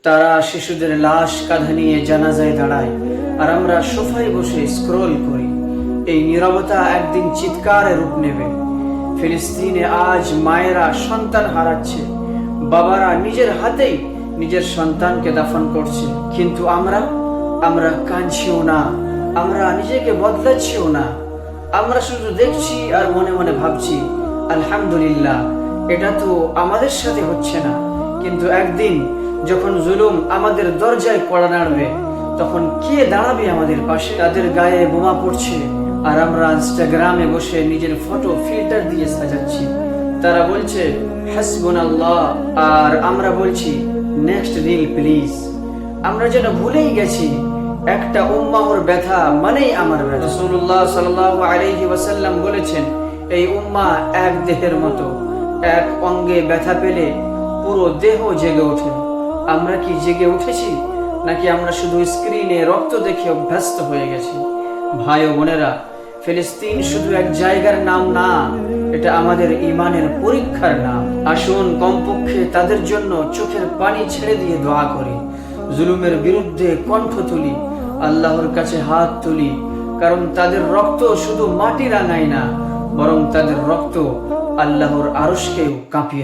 তারা শিশুদের লাশ কাঁধে নিয়ে জানাজায় দাঁড়ায়, আর আমরা সোফায় বসে স্ক্রল করি। এই নীরবতা একদিন চিৎকারে রূপ নেবে। ফিলিস্তিনে আজ মায়েরা সন্তান হারাচ্ছে, বাবারা নিজের হাতেই নিজের সন্তানকে দাফন করছে, কিন্তু আমরা কাঁদছিও না, আমরা নিজেকে বদলাচ্ছিও না। আমরা শুধু দেখছি আর মনে মনে ভাবছি, আলহামদুলিল্লাহ, এটা তো আমাদের সাথে হচ্ছে না। কিন্তু একদিন যখন জুলুম আমাদের দরজায় কড়া নাড়বে, তখন কে দাঁড়াবে আমাদের পাশে? তাদের গায়ে বোমা পড়ছে, আর আমরা ইনস্টাগ্রামে বসে নিজের ফটো ফিল্টার দিয়ে সাজাচ্ছি। তারা বলছে হাসবুনাল্লাহ, আর আমরা বলছি নেক্সট রিল প্লিজ। আমরা যেন ভুলেই গেছি একটা উম্মাহর ব্যথা মানেই আমার ব্যথা। রাসূলুল্লাহ সাল্লাল্লাহু আলাইহি ওয়াসাল্লাম বলেছেন, এই উম্মাহ এক দেহের মতো, এক অঙ্গে ব্যথা পেলে পুরো দেহ জেগে ওঠে। আমরা কি জেগে উঠেছি, নাকি আমরা শুধু স্ক্রিনে রক্ত দেখে অভ্যস্ত হয়ে গেছি? ভাই ও বোনেরা, ফিলিস্তিন শুধু এক জায়গার নাম না, এটা আমাদের ঈমানের পরীক্ষার নাম। আসুন কমপক্ষে তাদের জন্য চোখের পানি ছেড়ে দিয়ে দোয়া করি, জুলুমের বিরুদ্ধে কণ্ঠ তুলি, আল্লাহর কাছে হাত তুলি। কারণ তাদের রক্ত শুধু মাটি রাঙায় না, বরং তাদের রক্ত আল্লাহর আরশকেও কাঁপিয়ে